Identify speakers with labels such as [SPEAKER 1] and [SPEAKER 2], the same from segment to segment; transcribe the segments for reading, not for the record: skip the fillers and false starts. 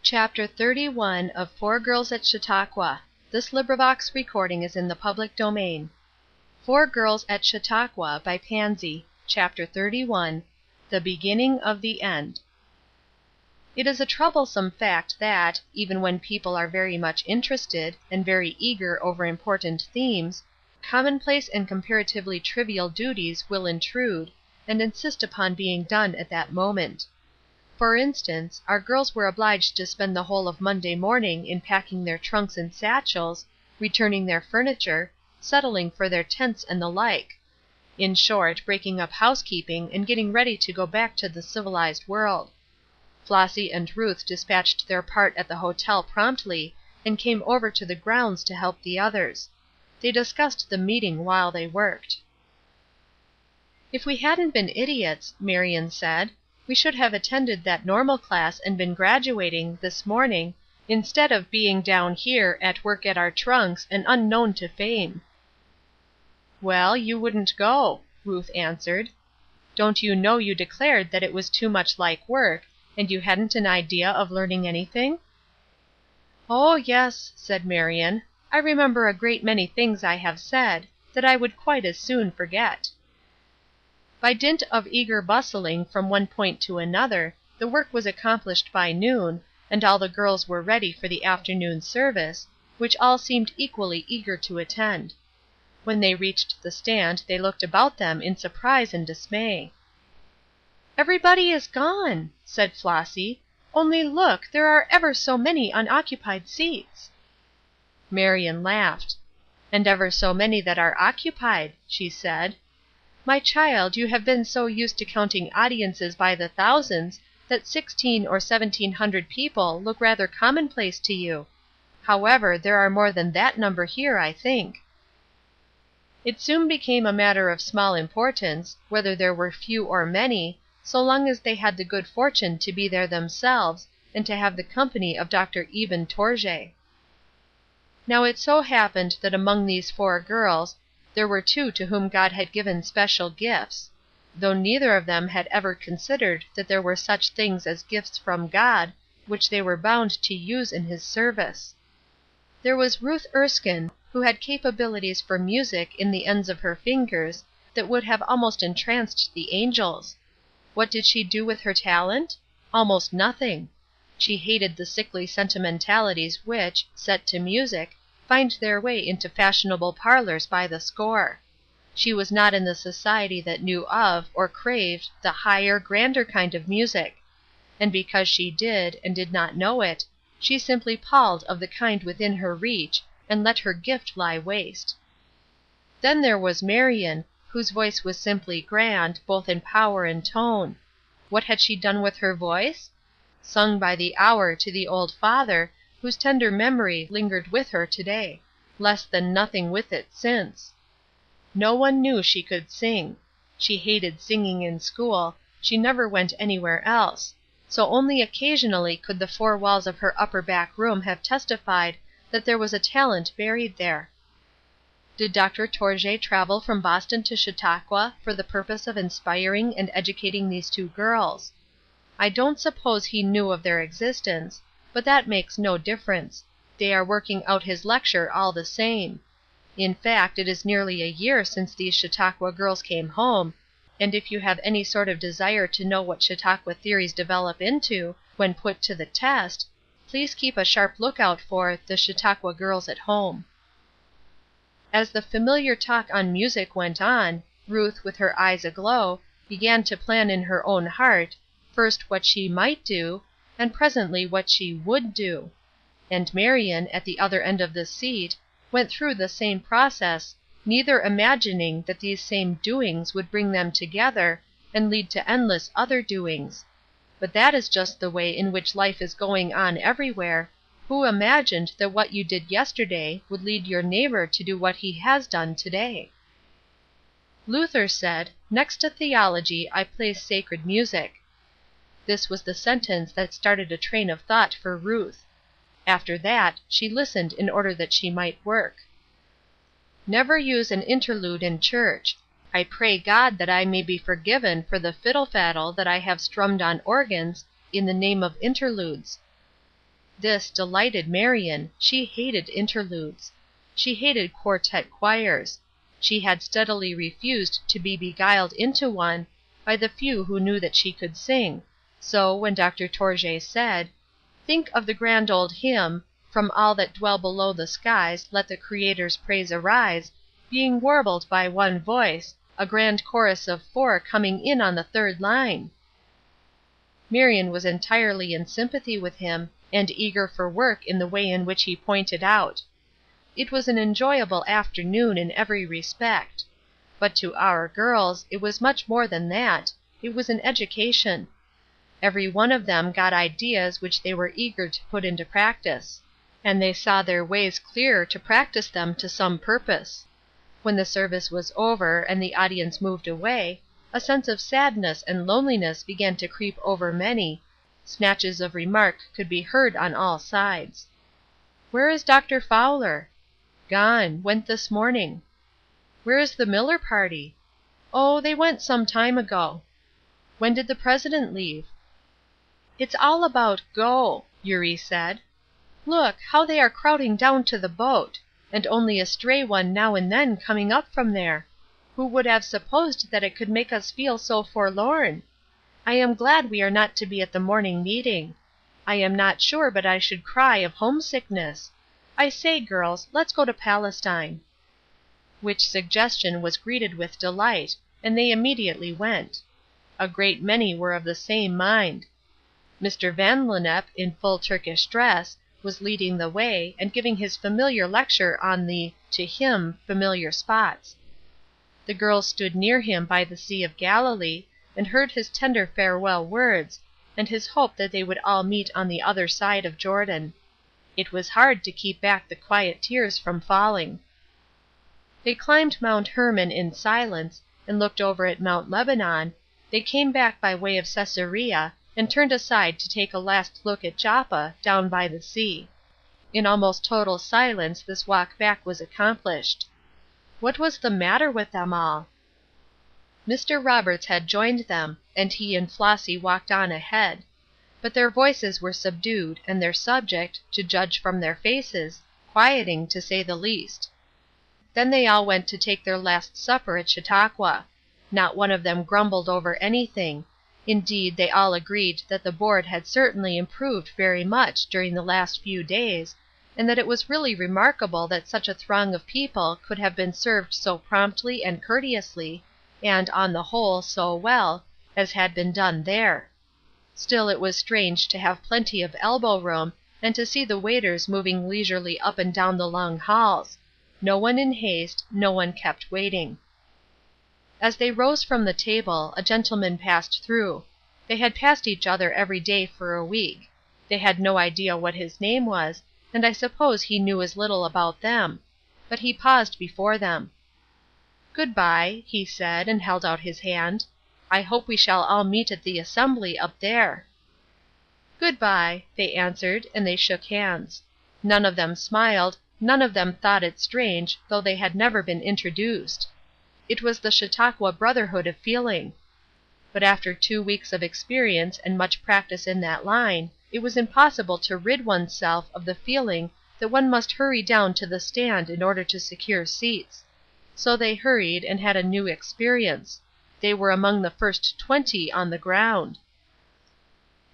[SPEAKER 1] Chapter 31 of Four Girls at Chautauqua. Four Girls at Chautauqua by Pansy. Chapter 31. The Beginning of the End. It is a troublesome fact that, even when people are very much interested, and very eager over important themes, commonplace and comparatively trivial duties will intrude, and insist upon being done at that moment. For instance, our girls were obliged to spend the whole of Monday morning in packing their trunks and satchels, returning their furniture, settling for their tents and the like; in short, breaking up housekeeping and getting ready to go back to the civilized world. Flossy and Ruth dispatched their part at the hotel promptly, and came over to the grounds to help the others. They discussed the meeting while they worked. "If we hadn't been idiots," Marion said, "we should have attended that normal class and been graduating, this morning, instead of being down here, at work at our trunks, and unknown to fame." "Well, you wouldn't go," Ruth answered. "Don't you know you declared that it was too much like work, and you hadn't an idea of learning anything?" "Oh, yes," said Marion, "I remember a great many things I have said, that I would quite as soon forget." By dint of eager bustling from one point to another, the work was accomplished by noon, and all the girls were ready for the afternoon service, which all seemed equally eager to attend. When they reached the stand they looked about them in surprise and dismay. "Everybody is gone," said Flossy. "Only look, there are ever so many unoccupied seats." Marion laughed. "And ever so many that are occupied," she said. "My child, you have been so used to counting audiences by the thousands that 1600 or 1700 people look rather commonplace to you. However, there are more than that number here, I think." It soon became a matter of small importance, whether there were few or many, so long as they had the good fortune to be there themselves, and to have the company of Dr. Eben Tourjée. Now it so happened that among these four girls, there were two to whom God had given special gifts; though neither of them had ever considered that there were such things as gifts from God, which they were bound to use in His service. There was Ruth Erskine, who had capabilities for music in the ends of her fingers that would have almost entranced the angels. What did she do with her talent? Almost nothing. She hated the sickly sentimentalities which, set to music, find their way into fashionable parlors by the score. She was not in the society that knew of, or craved, the higher, grander kind of music; and because she did, and did not know it, she simply palled of the kind within her reach, and let her gift lie waste. Then there was Marion, whose voice was simply grand, both in power and tone. What had she done with her voice? Sung by the hour to the old father, whose tender memory lingered with her to day; less than nothing with it since. No one knew she could sing. She hated singing in school, she never went anywhere else; so only occasionally could the four walls of her upper back room have testified that there was a talent buried there. Did Dr. Tourjée travel from Boston to Chautauqua for the purpose of inspiring and educating these two girls? I don't suppose he knew of their existence, but that makes no difference; they are working out his lecture all the same. In fact, it is nearly a year since these Chautauqua girls came home, and if you have any sort of desire to know what Chautauqua theories develop into, when put to the test, please keep a sharp lookout for The Chautauqua Girls at Home. As the familiar talk on music went on, Ruth, with her eyes aglow, began to plan in her own heart, first what she might do, and presently what she would do; and Marion, at the other end of the seat, went through the same process, neither imagining that these same doings would bring them together, and lead to endless other doings. But that is just the way in which life is going on everywhere. Who imagined that what you did yesterday would lead your neighbor to do what he has done today? Luther said, "Next to theology I place sacred music." This was the sentence that started a train of thought for Ruth. After that, she listened in order that she might work. "Never use an interlude in church. I pray God that I may be forgiven for the fiddle faddle that I have strummed on organs, in the name of interludes." This delighted Marion. She hated interludes. She hated quartet choirs. She had steadily refused to be beguiled into one by the few who knew that she could sing, so, when Dr. Tourjée said, "Think of the grand old hymn, 'From all that dwell below the skies Let the Creator's praise arise,' being warbled by one voice, a grand chorus of four coming in on the third line." Marion was entirely in sympathy with him, and eager for work in the way in which he pointed out. It was an enjoyable afternoon in every respect. But to our girls it was much more than that, it was an education. Every one of them got ideas which they were eager to put into practice; and they saw their ways clear to practice them to some purpose. When the service was over and the audience moved away, a sense of sadness and loneliness began to creep over many, snatches of remark could be heard on all sides. "Where is Dr. Fowler?" "Gone; went this morning." "Where is the Miller party?" "Oh, they went some time ago." "When did the president leave?" "It's all about 'go,'" Eurie said. "Look, how they are crowding down to the boat; and only a stray one now and then coming up from there. Who would have supposed that it could make us feel so forlorn? I am glad we are not to be at the morning meeting. I am not sure but I should cry of homesickness. I say, girls, let's go to Palestine." Which suggestion was greeted with delight, and they immediately went. A great many were of the same mind. Mr. Van Lennep, in full Turkish dress, was leading the way, and giving his familiar lecture on the, to him, familiar spots. The girls stood near him by the Sea of Galilee, and heard his tender farewell words, and his hope that they would all meet on the other side of Jordan. It was hard to keep back the quiet tears from falling. They climbed Mount Hermon in silence, and looked over at Mount Lebanon, they came back by way of Caesarea, and turned aside to take a last look at Joppa, down by the sea. In almost total silence this walk back was accomplished. What was the matter with them all? Mr. Roberts had joined them, and he and Flossy walked on ahead; but their voices were subdued, and their subject, to judge from their faces, quieting, to say the least. Then they all went to take their last supper at Chautauqua. Not one of them grumbled over anything; indeed, they all agreed that the board had certainly improved very much during the last few days, and that it was really remarkable that such a throng of people could have been served so promptly and courteously, and, on the whole, so well, as had been done there. Still it was strange to have plenty of elbow room, and to see the waiters moving leisurely up and down the long halls; no one in haste, no one kept waiting. As they rose from the table, a gentleman passed through. They had passed each other every day for a week. They had no idea what his name was, and I suppose he knew as little about them; but he paused before them. "Good bye," he said, and held out his hand. "I hope we shall all meet at the assembly up there." "Good bye," they answered, and they shook hands. None of them smiled, none of them thought it strange, though they had never been introduced. It was the Chautauqua brotherhood of feeling. But after 2 weeks of experience and much practice in that line, it was impossible to rid one's self of the feeling that one must hurry down to the stand in order to secure seats. So they hurried, and had a new experience. They were among the first 20 on the ground.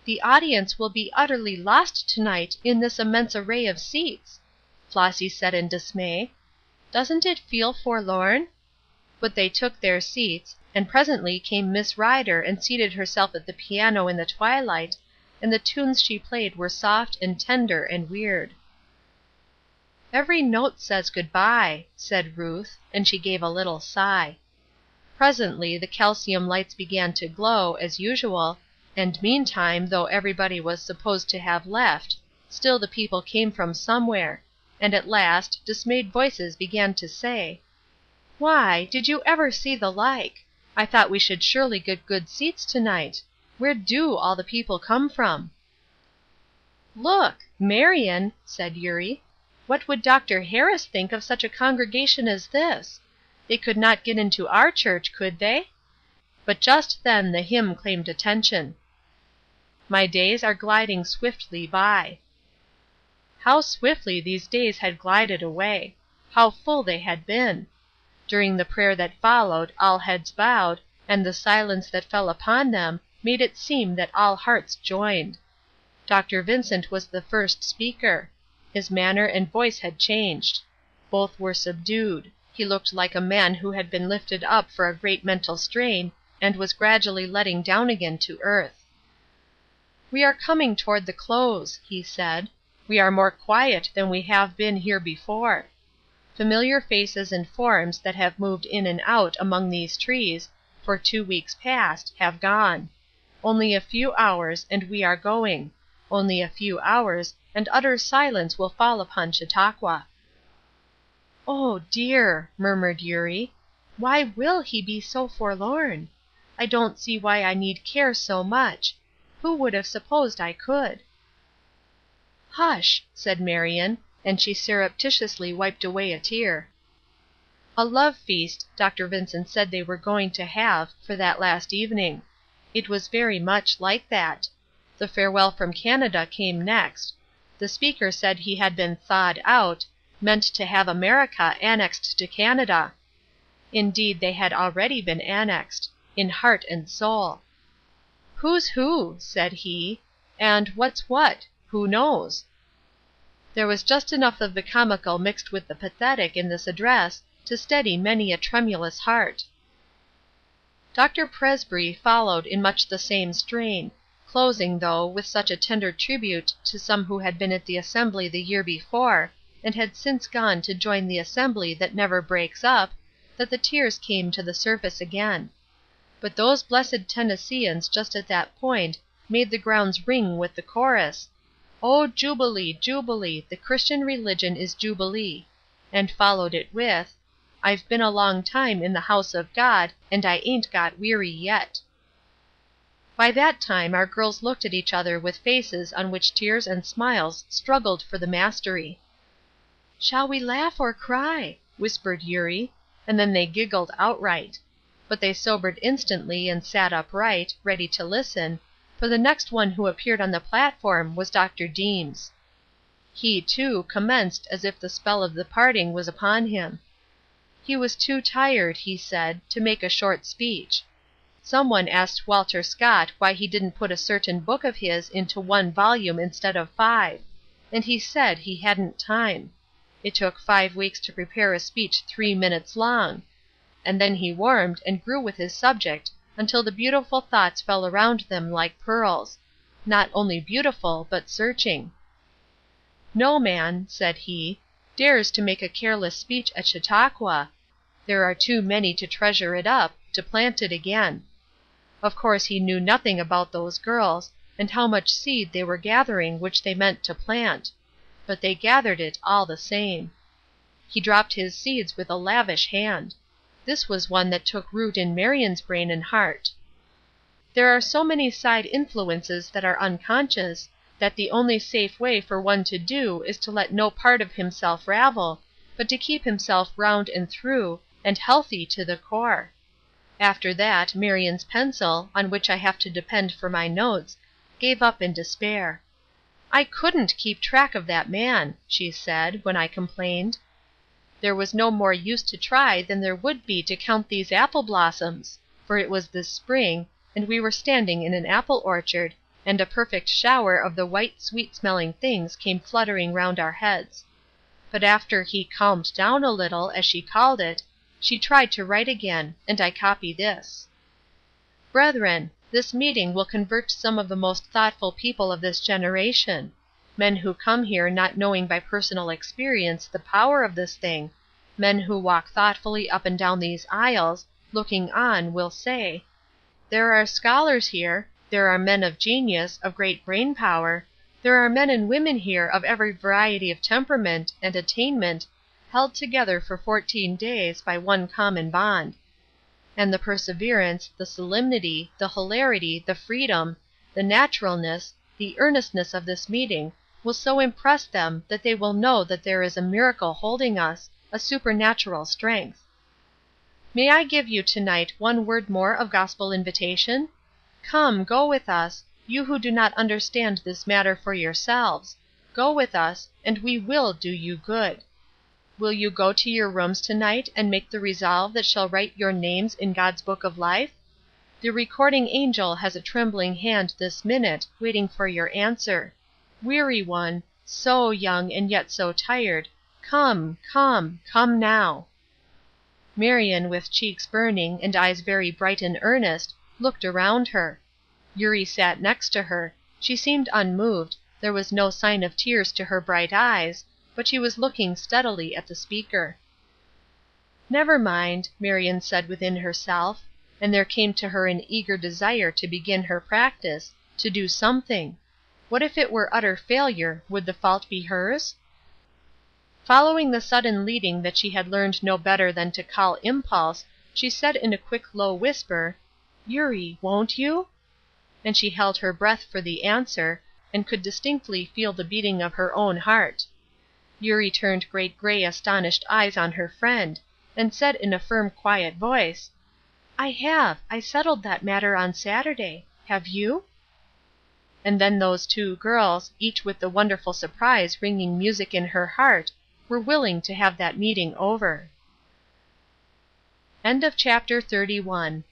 [SPEAKER 1] "The audience will be utterly lost to night in this immense array of seats," Flossy said in dismay. "Doesn't it feel forlorn?" But they took their seats, and presently came Miss Ryder and seated herself at the piano in the twilight, and the tunes she played were soft and tender and weird. "Every note says good bye," said Ruth, and she gave a little sigh. Presently the calcium lights began to glow, as usual, and meantime, though everybody was supposed to have left, still the people came from somewhere, and at last dismayed voices began to say, "Why, did you ever see the like? I thought we should surely get good seats to night. Where do all the people come from?" "Look! Marion," said Eurie. "What would Dr. Harris think of such a congregation as this? They could not get into our church, could they?" But just then the hymn claimed attention. "My days are gliding swiftly by." How swiftly these days had glided away! How full they had been! During the prayer that followed all heads bowed, and the silence that fell upon them made it seem that all hearts joined. Dr. Vincent was the first speaker. His manner and voice had changed. Both were subdued. He looked like a man who had been lifted up for a great mental strain, and was gradually letting down again to earth. "We are coming toward the close," he said. "We are more quiet than we have been here before. Familiar faces and forms that have moved in and out among these trees, for 2 weeks past, have gone. Only a few hours, and we are going. Only a few hours, and utter silence will fall upon Chautauqua." "Oh, dear," murmured Eurie, "why will he be so forlorn? I don't see why I need care so much. Who would have supposed I could?" "Hush," said Marion, and she surreptitiously wiped away a tear. A love feast Dr. Vincent said they were going to have, for that last evening. It was very much like that. The farewell from Canada came next. The speaker said he had been "thawed out," meant to have America annexed to Canada. Indeed, they had already been annexed in heart and soul. "Who's who?" said he, and "what's what?" who knows? There was just enough of the comical mixed with the pathetic in this address to steady many a tremulous heart. Dr. Presbrey followed in much the same strain, closing, though, with such a tender tribute to some who had been at the assembly the year before, and had since gone to join the assembly that never breaks up, that the tears came to the surface again. But those blessed Tennesseans just at that point made the grounds ring with the chorus, "Oh, jubilee, jubilee, the Christian religion is jubilee," and followed it with, "I've been a long time in the house of God, and I ain't got weary yet." By that time our girls looked at each other with faces on which tears and smiles struggled for the mastery. "Shall we laugh or cry?" whispered Eurie, and then they giggled outright. But they sobered instantly and sat upright, ready to listen, for the next one who appeared on the platform was Dr. Deems. He, too, commenced as if the spell of the parting was upon him. He was too tired, he said, to make a short speech. Some one asked Walter Scott why he didn't put a certain book of his into 1 volume instead of 5, and he said he hadn't time. It took 5 weeks to prepare a speech 3 minutes long, and then he warmed and grew with his subject until the beautiful thoughts fell around them like pearls; not only beautiful, but searching. "No man," said he, "dares to make a careless speech at Chautauqua. There are too many to treasure it up, to plant it again." Of course he knew nothing about those girls, and how much seed they were gathering which they meant to plant; but they gathered it all the same. He dropped his seeds with a lavish hand. This was one that took root in Marion's brain and heart. There are so many side influences that are unconscious, that the only safe way for one to do is to let no part of himself ravel, but to keep himself round and through, and healthy to the core. After that Marion's pencil, on which I have to depend for my notes, gave up in despair. "I couldn't keep track of that man," she said, when I complained. There was no more use to try than there would be to count these apple blossoms, for it was this spring, and we were standing in an apple orchard, and a perfect shower of the white sweet smelling things came fluttering round our heads. But after he "calmed down a little," as she called it, she tried to write again, and I copy this: "Brethren, this meeting will convert some of the most thoughtful people of this generation. Men who come here not knowing by personal experience the power of this thing, men who walk thoughtfully up and down these aisles, looking on, will say, 'There are scholars here, there are men of genius, of great brain power, there are men and women here of every variety of temperament and attainment held together for 14 days by one common bond.' And the perseverance, the solemnity, the hilarity, the freedom, the naturalness, the earnestness of this meeting will so impress them that they will know that there is a miracle holding us, a supernatural strength. May I give you to night one word more of gospel invitation? Come, go with us, you who do not understand this matter for yourselves. Go with us, and we will do you good. Will you go to your rooms to night and make the resolve that shall write your names in God's book of life? The recording angel has a trembling hand this minute, waiting for your answer. Weary one, so young and yet so tired, come, come, come now." Marion, with cheeks burning, and eyes very bright and earnest, looked around her. Eurie sat next to her. She seemed unmoved, there was no sign of tears to her bright eyes, but she was looking steadily at the speaker. "Never mind," Marion said within herself, and there came to her an eager desire to begin her practice, to do something. What if it were utter failure, would the fault be hers? Following the sudden leading that she had learned no better than to call impulse, she said in a quick low whisper, "Eurie, won't you?" And she held her breath for the answer, and could distinctly feel the beating of her own heart. Eurie turned great gray astonished eyes on her friend, and said in a firm quiet voice, "I have. I settled that matter on Saturday. Have you?" And then those two girls, each with the wonderful surprise ringing music in her heart, were willing to have that meeting over. CHAPTER 32.